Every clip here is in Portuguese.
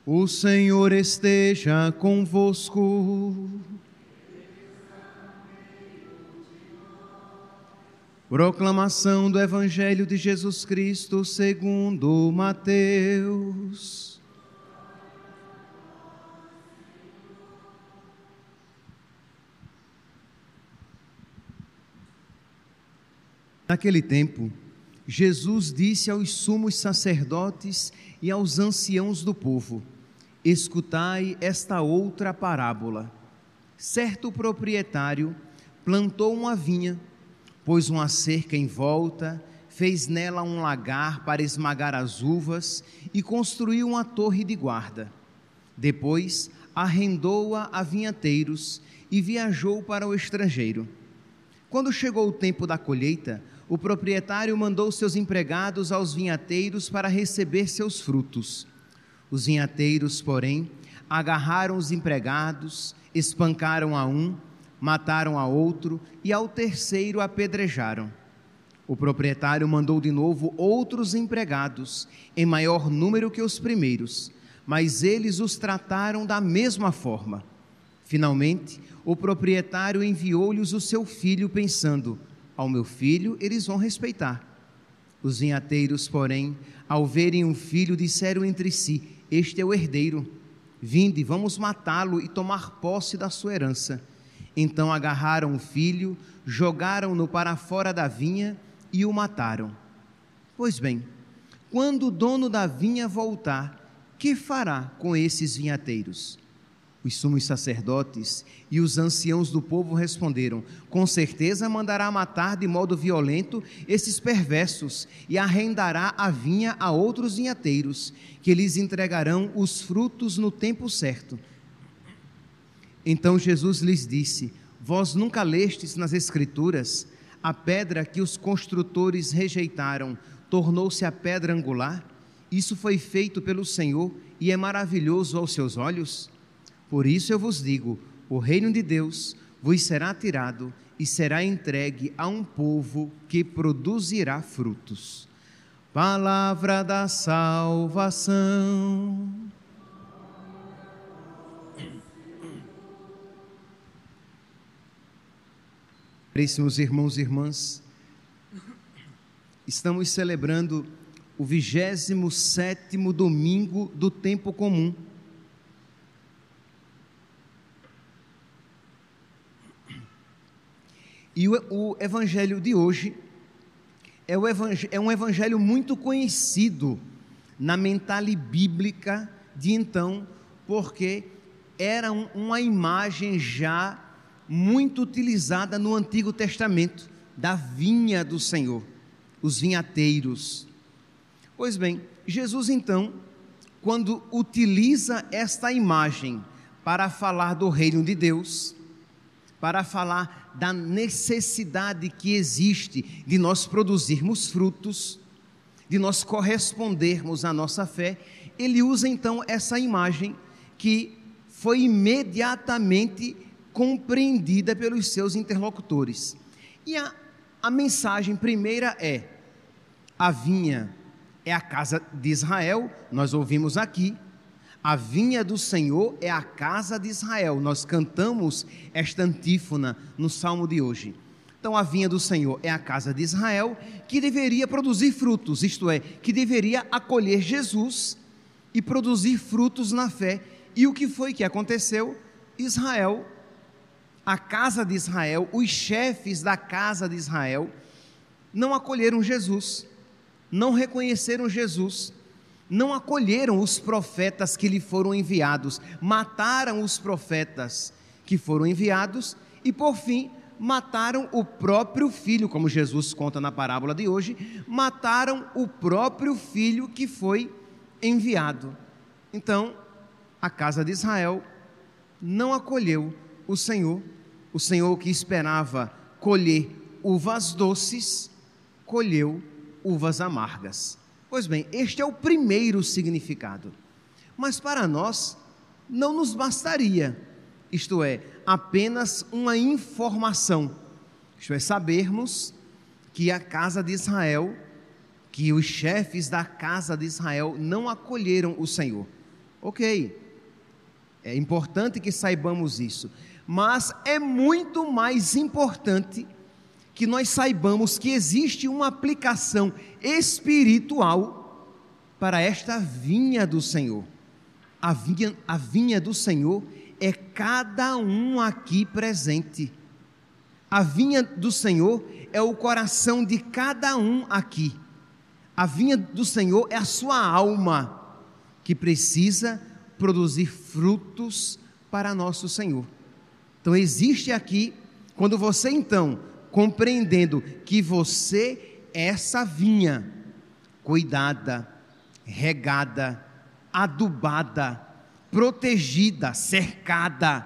O Senhor esteja convosco. Proclamação do Evangelho de Jesus Cristo segundo Mateus. Naquele tempo, Jesus disse aos sumos sacerdotes e aos anciãos do povo: escutai esta outra parábola. Certo proprietário plantou uma vinha, pôs uma cerca em volta, fez nela um lagar para esmagar as uvas e construiu uma torre de guarda. Depois arrendou-a a vinhateiros e viajou para o estrangeiro. Quando chegou o tempo da colheita, o proprietário mandou seus empregados aos vinhateiros para receber seus frutos. Os vinhateiros, porém, agarraram os empregados, espancaram a um, mataram a outro e ao terceiro apedrejaram. O proprietário mandou de novo outros empregados, em maior número que os primeiros, mas eles os trataram da mesma forma. Finalmente, o proprietário enviou-lhes o seu filho, pensando: ao meu filho eles vão respeitar. Os vinhateiros, porém, ao verem o filho, disseram entre si: este é o herdeiro. Vinde, vamos matá-lo e tomar posse da sua herança. Então agarraram o filho, jogaram-no para fora da vinha e o mataram. Pois bem, quando o dono da vinha voltar, que fará com esses vinhateiros? Os sumos sacerdotes e os anciãos do povo responderam: com certeza mandará matar de modo violento esses perversos e arrendará a vinha a outros vinhateiros, que lhes entregarão os frutos no tempo certo. Então Jesus lhes disse: vós nunca lestes nas Escrituras: a pedra que os construtores rejeitaram tornou-se a pedra angular? Isso foi feito pelo Senhor e é maravilhoso aos seus olhos? Por isso eu vos digo: o reino de Deus vos será tirado e será entregue a um povo que produzirá frutos. Palavra da salvação. Caríssimos irmãos e irmãs, estamos celebrando o 27º domingo do tempo comum. E o evangelho de hoje é um evangelho muito conhecido na mentalidade bíblica de então, porque era uma imagem já muito utilizada no Antigo Testamento, da vinha do Senhor, os vinhateiros. Pois bem, Jesus então, quando utiliza esta imagem para falar do reino de Deus, para falar da necessidade que existe de nós produzirmos frutos, de nós correspondermos à nossa fé, ele usa então essa imagem que foi imediatamente compreendida pelos seus interlocutores. E a mensagem primeira é: a vinha é a casa de Israel, nós ouvimos aqui. A vinha do Senhor é a casa de Israel. Nós cantamos esta antífona no salmo de hoje. Então, a vinha do Senhor é a casa de Israel, que deveria produzir frutos, isto é, que deveria acolher Jesus e produzir frutos na fé. E o que foi que aconteceu? Israel, a casa de Israel, os chefes da casa de Israel, não acolheram Jesus, não reconheceram Jesus, não acolheram os profetas que lhe foram enviados, mataram os profetas que foram enviados e, por fim, mataram o próprio filho, como Jesus conta na parábola de hoje, mataram o próprio filho que foi enviado. Então, a casa de Israel não acolheu o Senhor que esperava colher uvas doces, colheu uvas amargas. Pois bem, este é o primeiro significado. Mas para nós, não nos bastaria, isto é, apenas uma informação, isto é, sabermos que a casa de Israel, que os chefes da casa de Israel não acolheram o Senhor. Ok, é importante que saibamos isso, mas é muito mais importante que nós saibamos que existe uma aplicação espiritual para esta vinha do Senhor. A vinha do Senhor é cada um aqui presente. A vinha do Senhor é o coração de cada um aqui. A vinha do Senhor é a sua alma, que precisa produzir frutos para nosso Senhor. Então existe aqui, quando você então, compreendendo que você é essa vinha, cuidada, regada, adubada, protegida, cercada,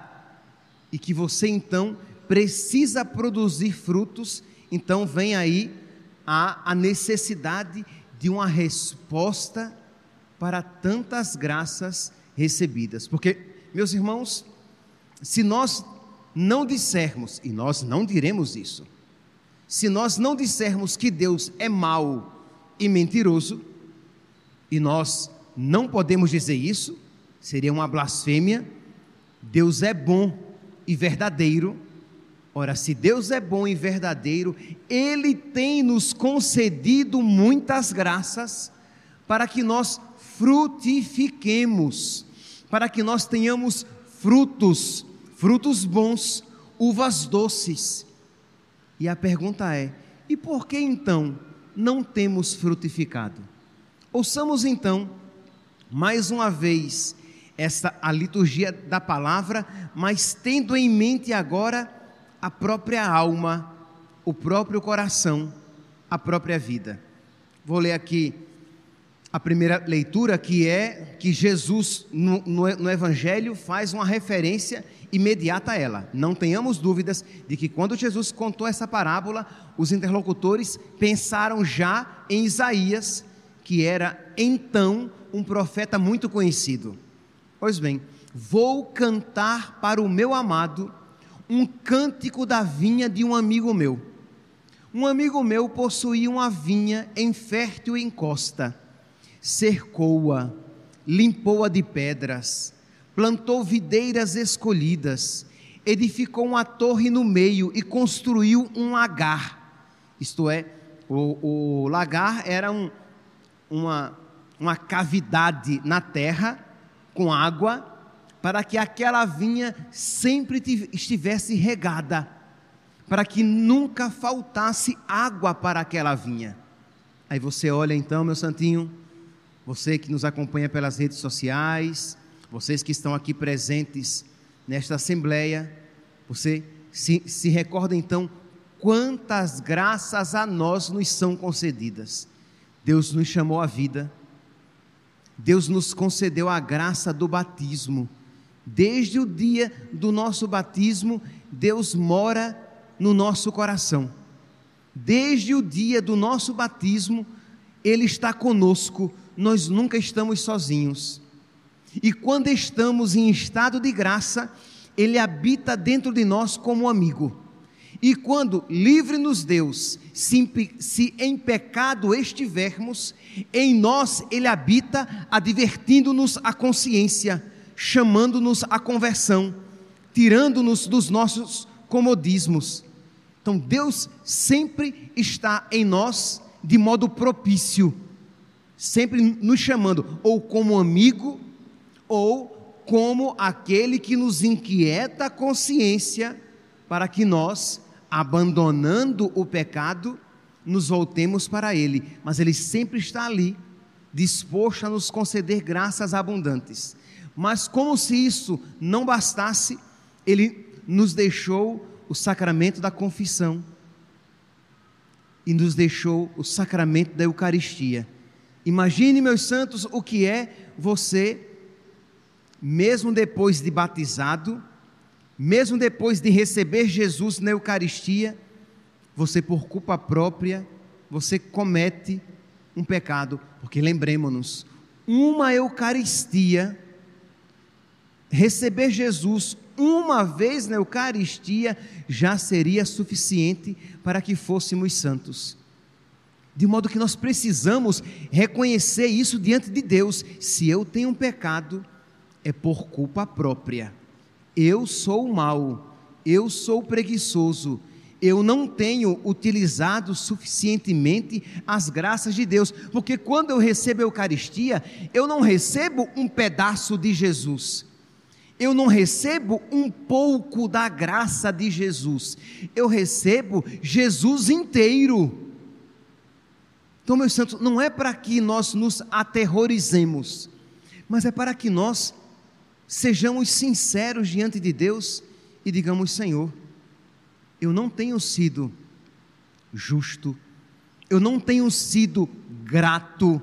e que você então precisa produzir frutos, então vem aí a necessidade de uma resposta para tantas graças recebidas. Porque, meus irmãos, se nós não dissermos, e nós não diremos isso, se nós não dissermos que Deus é mau e mentiroso, e nós não podemos dizer isso, seria uma blasfêmia. Deus é bom e verdadeiro. Ora, se Deus é bom e verdadeiro, Ele tem nos concedido muitas graças para que nós frutifiquemos, para que nós tenhamos frutos bons, uvas doces. E a pergunta é: e por que então não temos frutificado? Ouçamos então, mais uma vez, a liturgia da palavra, mas tendo em mente agora a própria alma, o próprio coração, a própria vida. Vou ler aqui a primeira leitura, que é que Jesus no Evangelho faz uma referência imediata a ela. Não tenhamos dúvidas de que quando Jesus contou essa parábola, os interlocutores pensaram já em Isaías, que era então um profeta muito conhecido. Pois bem, vou cantar para o meu amado um cântico da vinha de um amigo meu. Um amigo meu possuía uma vinha em fértil encosta, cercou-a, limpou-a de pedras, plantou videiras escolhidas, edificou uma torre no meio e construiu um lagar. Isto é, o lagar era uma cavidade na terra com água, para que aquela vinha sempre estivesse regada, para que nunca faltasse água para aquela vinha. Aí você olha então, meu santinho, você que nos acompanha pelas redes sociais, vocês que estão aqui presentes nesta assembleia, você se recorda então quantas graças a nós nos são concedidas. Deus nos chamou à vida, Deus nos concedeu a graça do batismo. Desde o dia do nosso batismo, Deus mora no nosso coração. Desde o dia do nosso batismo, Ele está conosco, nós nunca estamos sozinhos. E quando estamos em estado de graça, Ele habita dentro de nós como amigo. E quando livre-nos Deus, se em pecado estivermos, em nós Ele habita, advertindo-nos a consciência, chamando-nos à conversão, tirando-nos dos nossos comodismos. Então Deus sempre está em nós de modo propício, sempre nos chamando, ou como amigo, ou como aquele que nos inquieta a consciência, para que nós, abandonando o pecado, nos voltemos para Ele. Mas Ele sempre está ali, disposto a nos conceder graças abundantes. Mas como se isso não bastasse, Ele nos deixou o sacramento da confissão e nos deixou o sacramento da Eucaristia. Imagine, meus santos, o que é você, mesmo depois de batizado, mesmo depois de receber Jesus na Eucaristia, você por culpa própria, você comete um pecado, porque lembremos-nos, uma Eucaristia, receber Jesus uma vez na Eucaristia, já seria suficiente para que fôssemos santos. De modo que nós precisamos reconhecer isso diante de Deus. Se eu tenho um pecado, é por culpa própria. Eu sou o mau, eu sou preguiçoso, eu não tenho utilizado suficientemente as graças de Deus, porque quando eu recebo a Eucaristia, eu não recebo um pedaço de Jesus, eu não recebo um pouco da graça de Jesus, eu recebo Jesus inteiro. Então, meus santos, não é para que nós nos aterrorizemos, mas é para que nós sejamos sinceros diante de Deus e digamos: Senhor, eu não tenho sido justo, eu não tenho sido grato,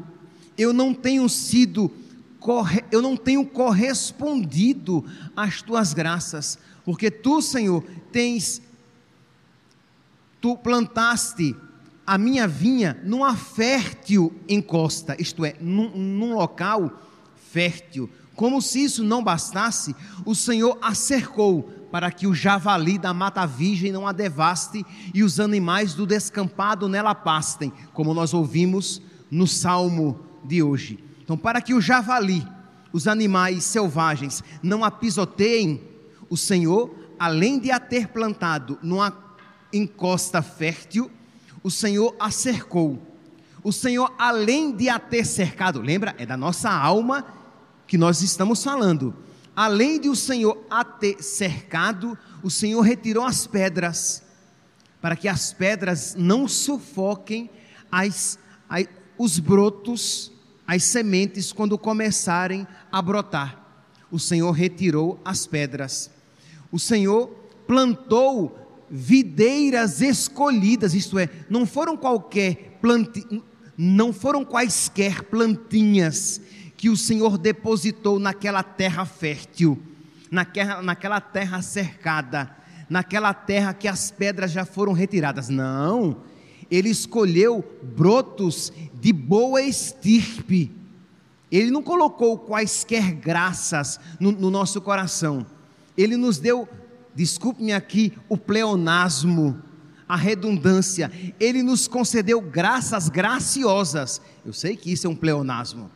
eu não tenho correspondido às tuas graças, porque tu, Senhor, tu plantaste a minha vinha numa fértil encosta, isto é, num local fértil. Como se isso não bastasse, o Senhor a cercou para que o javali da mata virgem não a devaste e os animais do descampado nela pastem, como nós ouvimos no salmo de hoje. Então, para que o javali, os animais selvagens, não a pisoteiem, o Senhor, além de a ter plantado numa encosta fértil, o Senhor a cercou. O Senhor, além de a ter cercado, lembra? É da nossa alma que nós estamos falando. Além de o Senhor a ter cercado, o Senhor retirou as pedras, para que as pedras não sufoquem os brotos, as sementes, quando começarem a brotar. O Senhor retirou as pedras. O Senhor plantou videiras escolhidas, isto é, não foram quaisquer plantinhas que o Senhor depositou naquela terra fértil, naquela terra cercada, naquela terra que as pedras já foram retiradas. Não, Ele escolheu brotos de boa estirpe. Ele não colocou quaisquer graças no nosso coração. Ele nos deu, desculpe-me aqui, o pleonasmo, a redundância. Ele nos concedeu graças graciosas. Eu sei que isso é um pleonasmo,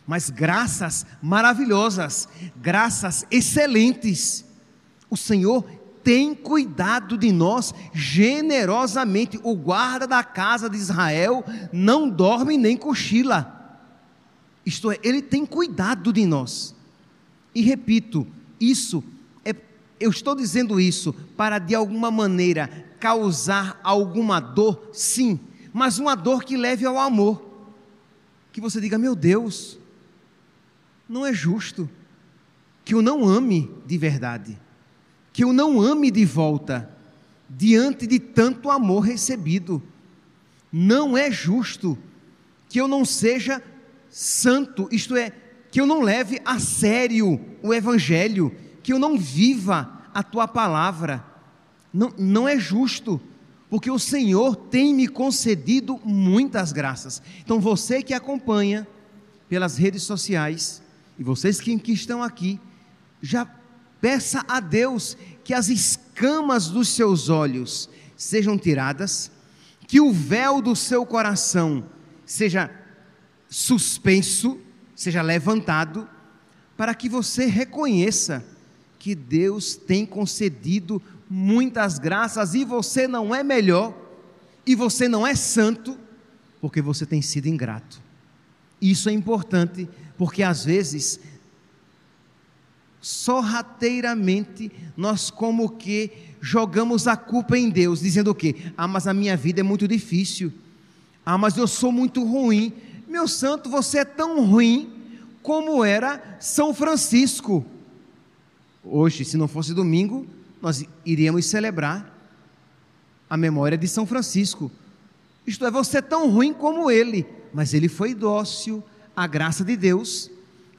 mas graças maravilhosas, graças excelentes. O Senhor tem cuidado de nós generosamente. O guarda da casa de Israel não dorme nem cochila. Isto é, Ele tem cuidado de nós. E repito, eu estou dizendo isso para de alguma maneira causar alguma dor, sim, mas uma dor que leve ao amor. Que você diga: meu Deus, não é justo que eu não ame de verdade, que eu não ame de volta, diante de tanto amor recebido. Não é justo que eu não seja santo, isto é, que eu não leve a sério o Evangelho, que eu não viva a Tua palavra. Não é justo, porque o Senhor tem me concedido muitas graças. Então, você que acompanha pelas redes sociais, e vocês que estão aqui, já peça a Deus que as escamas dos seus olhos sejam tiradas, que o véu do seu coração seja suspenso, seja levantado, para que você reconheça que Deus tem concedido muitas graças, e você não é melhor, e você não é santo, porque você tem sido ingrato. Isso é importante, porque às vezes, sorrateiramente, nós como que jogamos a culpa em Deus, dizendo o quê? Mas a minha vida é muito difícil, mas eu sou muito ruim. Meu santo, você é tão ruim como era São Francisco. Hoje, se não fosse domingo, nós iríamos celebrar a memória de São Francisco. Isto é, você é tão ruim como ele, mas ele foi dócil à graça de Deus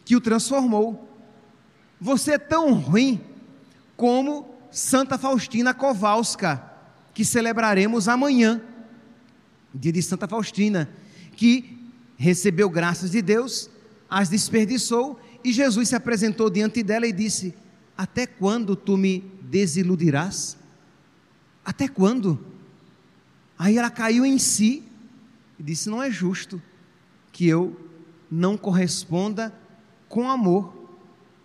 que o transformou. Você é tão ruim como Santa Faustina Kowalska, que celebraremos amanhã, dia de Santa Faustina, que recebeu graças de Deus, as desperdiçou, e Jesus se apresentou diante dela e disse: até quando tu me desiludirás? Até quando? Aí ela caiu em si e disse: não é justo que eu não corresponda com amor.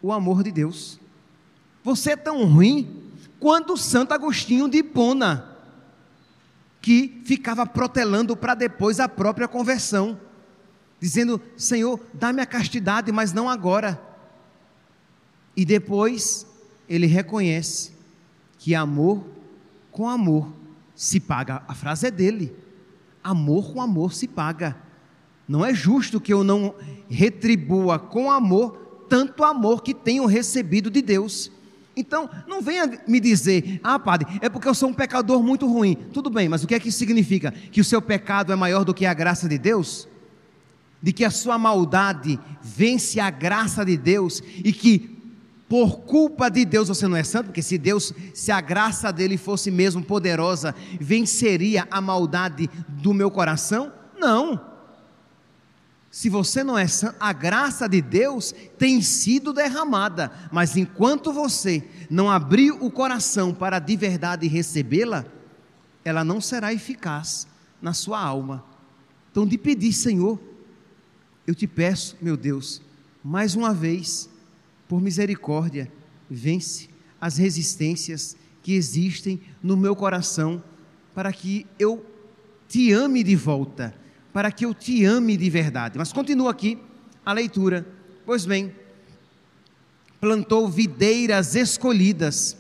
o amor de Deus. Você é tão ruim quanto Santo Agostinho de Hipona, que ficava protelando para depois a própria conversão, dizendo: Senhor, dá-me a castidade, mas não agora. E depois ele reconhece que amor com amor se paga. A frase é dele: amor com amor se paga. Não é justo que eu não retribua com amor tanto amor que tenho recebido de Deus. Então, não venha me dizer: ah, padre, é porque eu sou um pecador muito ruim. Tudo bem, mas o que é que isso significa? Que o seu pecado é maior do que a graça de Deus? De que a sua maldade vence a graça de Deus e que por culpa de Deus você não é santo? Porque se a graça dele fosse mesmo poderosa, venceria a maldade do meu coração? Não. Se você não é santo, a graça de Deus tem sido derramada, mas enquanto você não abrir o coração para de verdade recebê-la, ela não será eficaz na sua alma. Então, de pedir: Senhor, eu te peço, meu Deus, mais uma vez, por misericórdia, vence as resistências que existem no meu coração, para que eu te ame de volta, para que eu te ame de verdade. Mas continua aqui a leitura. Pois bem, plantou videiras escolhidas,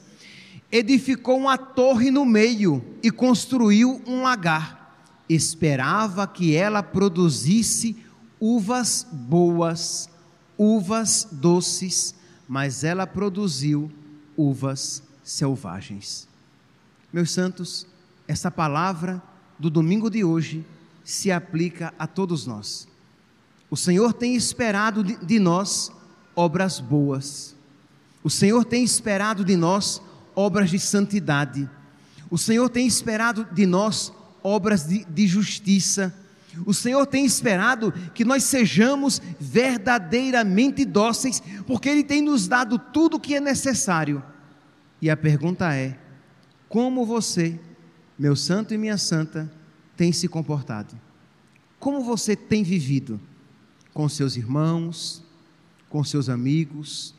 edificou uma torre no meio e construiu um lagar. Esperava que ela produzisse uvas boas, uvas doces, mas ela produziu uvas selvagens. Meus santos, essa palavra do domingo de hoje se aplica a todos nós. O Senhor tem esperado de nós obras boas. O Senhor tem esperado de nós obras de santidade. O Senhor tem esperado de nós obras de justiça. O Senhor tem esperado que nós sejamos verdadeiramente dóceis, porque Ele tem nos dado tudo o que é necessário. E a pergunta é: como você, meu santo e minha santa, tem se comportado? Como você tem vivido? Com seus irmãos, com seus amigos,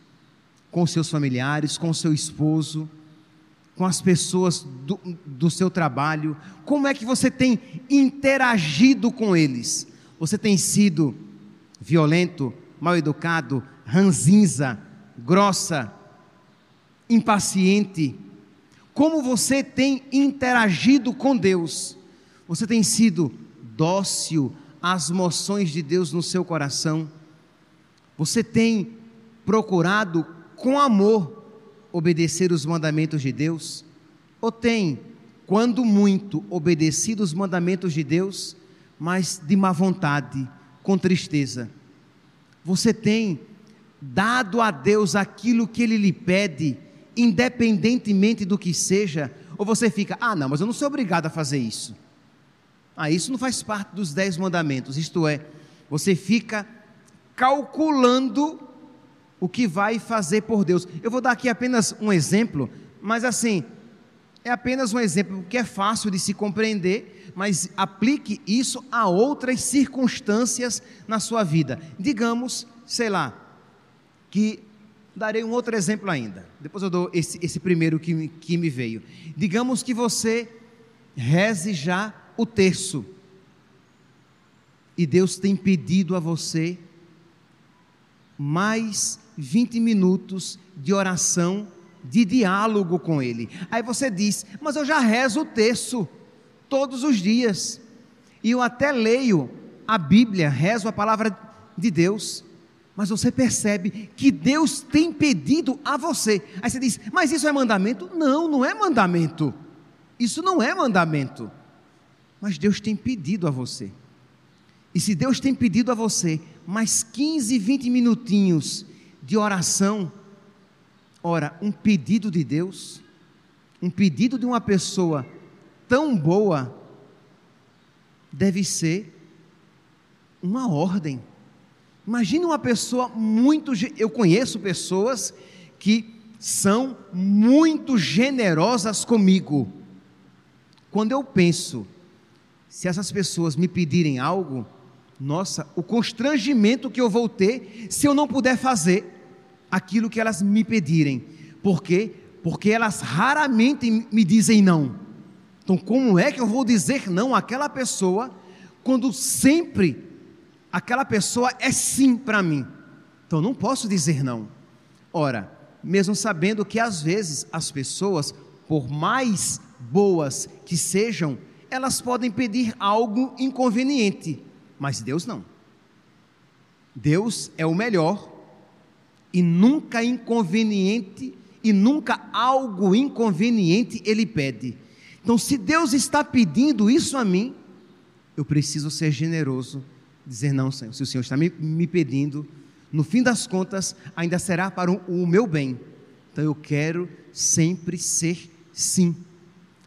com seus familiares, com seu esposo, com as pessoas do seu trabalho? Como é que você tem interagido com eles? Você tem sido violento, mal educado, ranzinza, grossa, impaciente? Como você tem interagido com Deus? Você tem sido dócil às moções de Deus no seu coração? Você tem procurado com amor obedecer os mandamentos de Deus? Ou tem, quando muito, obedecido os mandamentos de Deus, mas de má vontade, com tristeza? Você tem dado a Deus aquilo que Ele lhe pede, independentemente do que seja? Ou você fica: ah, não, mas eu não sou obrigado a fazer isso. Ah, isso não faz parte dos 10 mandamentos. Isto é, você fica calculando o que vai fazer por Deus. Eu vou dar aqui apenas um exemplo, mas assim, é apenas um exemplo, porque é fácil de se compreender, mas aplique isso a outras circunstâncias na sua vida. Digamos, sei lá, que darei um outro exemplo ainda, depois eu dou esse primeiro que me veio. Digamos que você reze já o terço, e Deus tem pedido a você mais 20 minutos de oração, de diálogo com Ele. Aí você diz: mas eu já rezo o terço todos os dias, e eu até leio a Bíblia, rezo a palavra de Deus, mas você percebe que Deus tem pedido a você. Aí você diz: mas isso é mandamento? Não, não é mandamento, isso não é mandamento, mas Deus tem pedido a você. E se Deus tem pedido a você mais 15, 20 minutinhos de oração, ora, um pedido de Deus, um pedido de uma pessoa tão boa, deve ser uma ordem. Imagine uma pessoa eu conheço pessoas que são muito generosas comigo. Quando eu penso, se essas pessoas me pedirem algo, nossa, o constrangimento que eu vou ter se eu não puder fazer. aquilo que elas me pedirem. Por quê? Porque elas raramente me dizem não. Então, como é que eu vou dizer não àquela pessoa, quando sempre aquela pessoa é sim para mim? Então, não posso dizer não. Ora, mesmo sabendo que às vezes as pessoas, por mais boas que sejam, elas podem pedir algo inconveniente, mas Deus não. Deus é o melhor, e nunca inconveniente, e nunca algo inconveniente Ele pede. Então, se Deus está pedindo isso a mim, eu preciso ser generoso, dizer não, Senhor, se o Senhor está me pedindo, no fim das contas, ainda será para o meu bem. Então, eu quero sempre ser sim.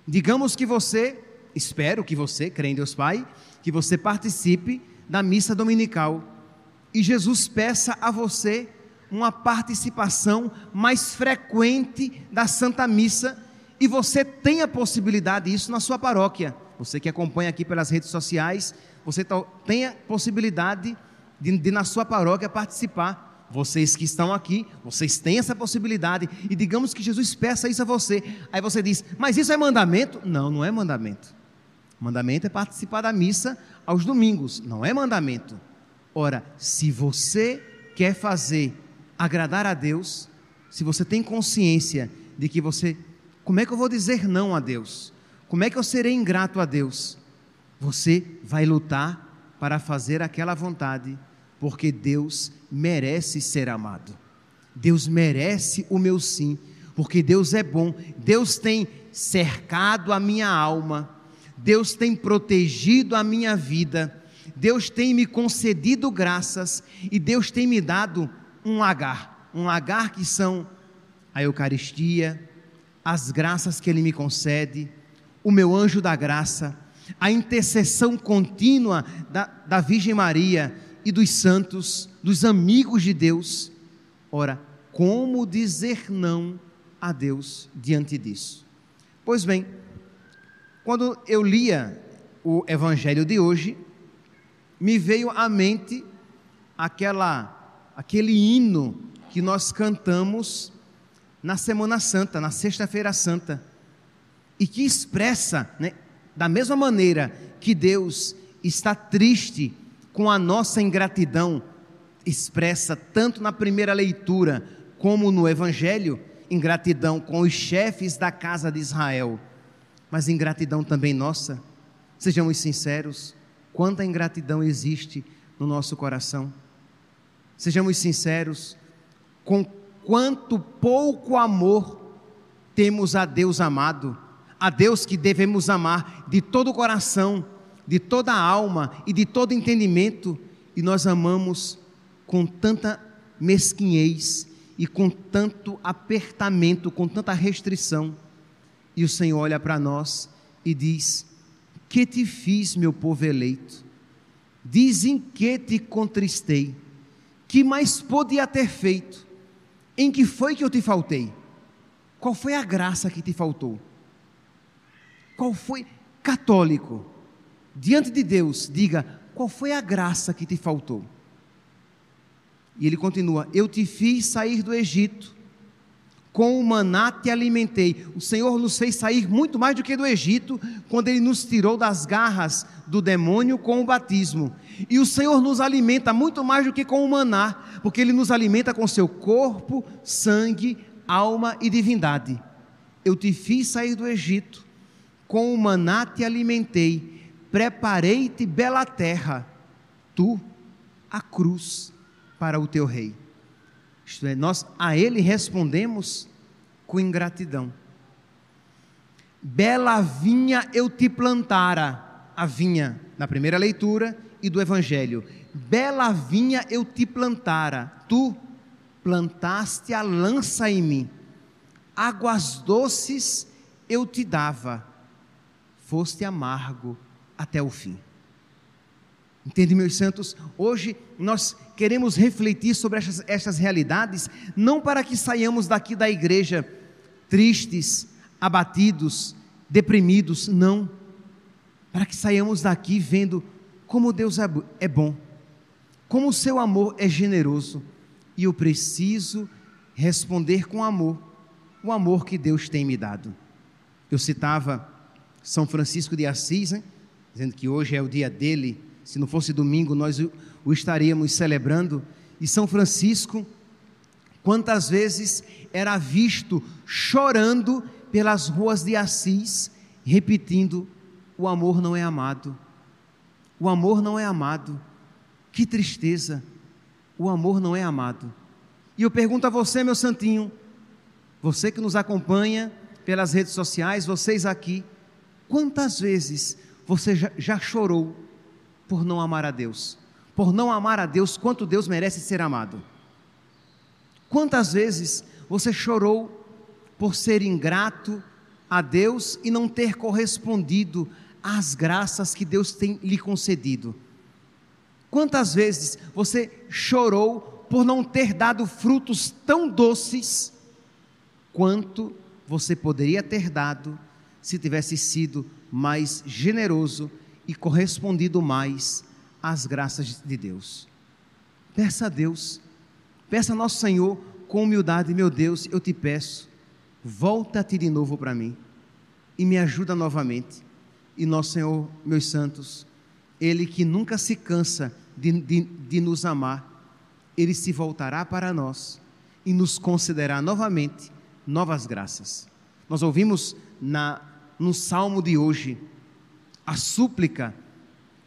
Digamos que você, espero que você, crê em Deus Pai, que você participe da missa dominical, e Jesus peça a você uma participação mais frequente da Santa Missa, e você tem a possibilidade disso na sua paróquia. Você que acompanha aqui pelas redes sociais, você tem a possibilidade de na sua paróquia participar. Vocês que estão aqui, vocês têm essa possibilidade, e digamos que Jesus peça isso a você, aí você diz, mas isso é mandamento? Não, não é mandamento. Mandamento é participar da missa aos domingos, não é mandamento. Ora, se você quer agradar a Deus, se você tem consciência de que como é que eu vou dizer não a Deus? Como é que eu serei ingrato a Deus? Você vai lutar para fazer aquela vontade, porque Deus merece ser amado. Deus merece o meu sim, porque Deus é bom. Deus tem cercado a minha alma, Deus tem protegido a minha vida, Deus tem me concedido graças, e Deus tem me dado um lagar que são a Eucaristia, as graças que Ele me concede, o meu anjo da graça, a intercessão contínua da Virgem Maria e dos santos, dos amigos de Deus. Ora, como dizer não a Deus diante disso? Pois bem, quando eu lia o Evangelho de hoje, me veio à mente aquele hino que nós cantamos na Semana Santa, na Sexta-feira Santa, e que expressa, da mesma maneira que Deus está triste com a nossa ingratidão, expressa tanto na primeira leitura como no Evangelho, ingratidão com os chefes da casa de Israel, mas ingratidão também nossa. Sejamos sinceros, quanta ingratidão existe no nosso coração. Sejamos sinceros, com quanto pouco amor temos a Deus amado, a Deus que devemos amar de todo o coração, de toda a alma e de todo entendimento, e nós amamos com tanta mesquinhez e com tanto apertamento, com tanta restrição. E o Senhor olha para nós e diz: que te fiz, meu povo eleito? Dizem que te contristei. Que mais podia ter feito? Em que foi que eu te faltei? Qual foi a graça que te faltou? Qual foi, católico, diante de Deus, diga, qual foi a graça que te faltou? E ele continua: eu te fiz sair do Egito, com o maná te alimentei. O Senhor nos fez sair muito mais do que do Egito, quando Ele nos tirou das garras do demônio com o batismo. E o Senhor nos alimenta muito mais do que com o maná, porque Ele nos alimenta com seu corpo, sangue, alma e divindade. Eu te fiz sair do Egito, com o maná te alimentei, preparei-te bela terra, tu, a cruz para o teu rei. Isto é, nós a Ele respondemos com ingratidão. Bela vinha eu te plantara, a vinha na primeira leitura e do Evangelho. Bela vinha eu te plantara, tu plantaste a lança em mim, águas doces eu te dava, foste amargo até o fim. Entende, meus santos? Hoje nós queremos refletir sobre estas realidades, não para que saiamos daqui da igreja tristes, abatidos, deprimidos, não, para que saiamos daqui vendo como Deus é bom, como o seu amor é generoso, e eu preciso responder com amor, o amor que Deus tem me dado. Eu citava São Francisco de Assis, né? Dizendo que hoje é o dia dele, se não fosse domingo nós o estaríamos celebrando. E São Francisco, quantas vezes era visto chorando pelas ruas de Assis, repetindo: o amor não é amado, o amor não é amado. Que tristeza, o amor não é amado. E eu pergunto a você, meu santinho, você que nos acompanha pelas redes sociais, vocês aqui, quantas vezes você já chorou por não amar a Deus? Por não amar a Deus quanto Deus merece ser amado? Quantas vezes você chorou por ser ingrato a Deus e não ter correspondido às graças que Deus tem lhe concedido? Quantas vezes você chorou por não ter dado frutos tão doces quanto você poderia ter dado se tivesse sido mais generoso e correspondido mais às graças de Deus? Peça a Deus, peça a nosso Senhor com humildade: meu Deus, eu te peço, volta-te de novo para mim e me ajuda novamente. E nosso Senhor, meus santos, Ele que nunca se cansa de nos amar, Ele se voltará para nós e nos concederá novamente novas graças. Nós ouvimos no Salmo de hoje a súplica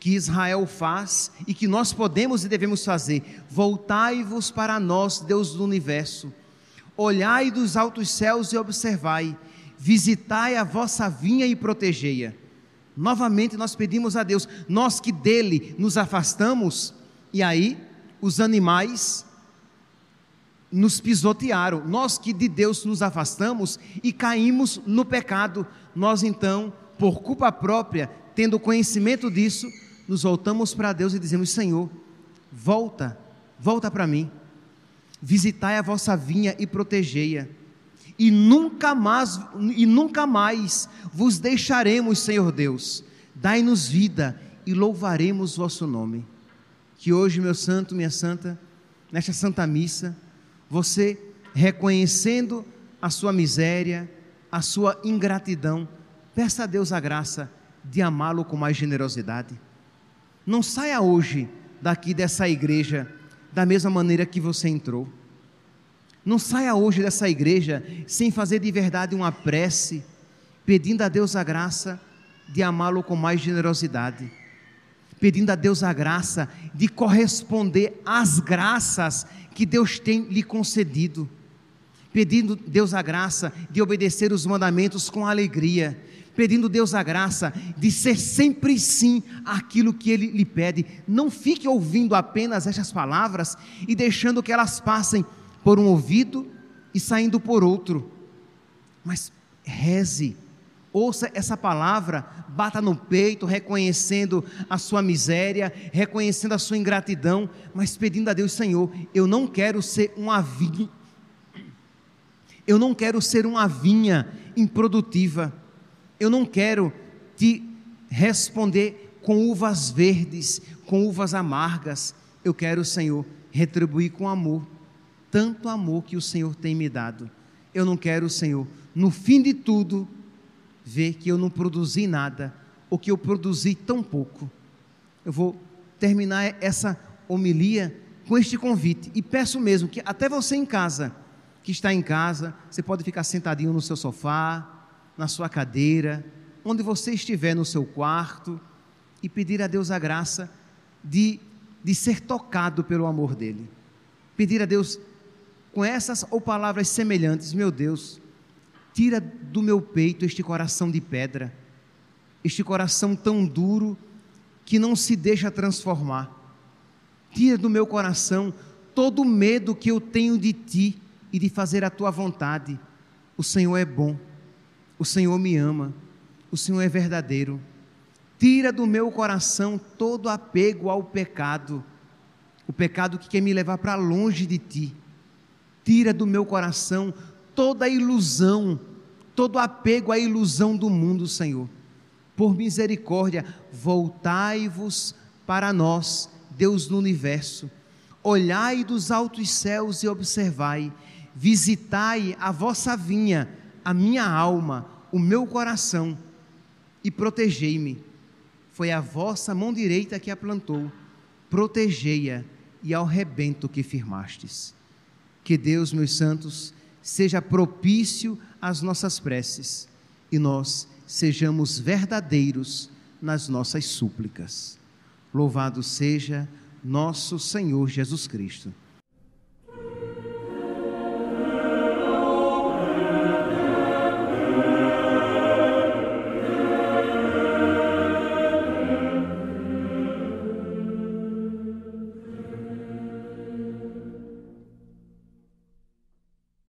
que Israel faz e que nós podemos e devemos fazer: voltai-vos para nós, Deus do universo, olhai dos altos céus e observai, visitai a vossa vinha e protegei-a. Novamente nós pedimos a Deus, nós que dele nos afastamos, e aí os animais nos pisotearam, nós que de Deus nos afastamos e caímos no pecado, nós então, por culpa própria, tendo conhecimento disso, nos voltamos para Deus e dizemos: Senhor, volta para mim, visitai a vossa vinha e protegei-a, e nunca mais vos deixaremos, Senhor Deus, dai-nos vida e louvaremos vosso nome. Que hoje, meu santo, minha santa, nesta Santa Missa, você, reconhecendo a sua miséria, a sua ingratidão, peça a Deus a graça de amá-lo com mais generosidade. Não saia hoje daqui dessa igreja da mesma maneira que você entrou. Não saia hoje dessa igreja sem fazer de verdade uma prece, pedindo a Deus a graça de amá-lo com mais generosidade, pedindo a Deus a graça de corresponder às graças que Deus tem lhe concedido, pedindo a Deus a graça de obedecer os mandamentos com alegria, pedindo a Deus a graça de ser sempre sim aquilo que Ele lhe pede. Não fique ouvindo apenas estas palavras e deixando que elas passem por um ouvido e saindo por outro, mas reze, ouça essa palavra, bata no peito, reconhecendo a sua miséria, reconhecendo a sua ingratidão, mas pedindo a Deus: Senhor, eu não quero ser uma vinha improdutiva, eu não quero te responder com uvas verdes, com uvas amargas. Eu quero, Senhor, retribuir com amor, tanto amor que o Senhor tem me dado. Eu não quero, Senhor, no fim de tudo, ver que eu não produzi nada, ou que eu produzi tão pouco. Eu vou terminar essa homilia com este convite, e peço mesmo que até você em casa, que está em casa, você pode ficar sentadinho no seu sofá, na sua cadeira, onde você estiver, no seu quarto, e pedir a Deus a graça de ser tocado pelo amor dEle. Pedir a Deus, com essas ou palavras semelhantes: meu Deus, tira do meu peito este coração de pedra, este coração tão duro que não se deixa transformar. Tira do meu coração todo o medo que eu tenho de Ti e de fazer a Tua vontade. O Senhor é bom, o Senhor me ama, o Senhor é verdadeiro. Tira do meu coração todo apego ao pecado, o pecado que quer me levar para longe de Ti. Tira do meu coração toda a ilusão, todo apego à ilusão do mundo, Senhor. Por misericórdia, voltai-vos para nós, Deus do universo, olhai dos altos céus e observai, visitai a vossa vinha, a minha alma, o meu coração, e protegei-me. Foi a vossa mão direita que a plantou, protegei-a e ao rebento que firmastes. Que Deus, meus santos, seja propício às nossas preces e nós sejamos verdadeiros nas nossas súplicas. Louvado seja nosso Senhor Jesus Cristo.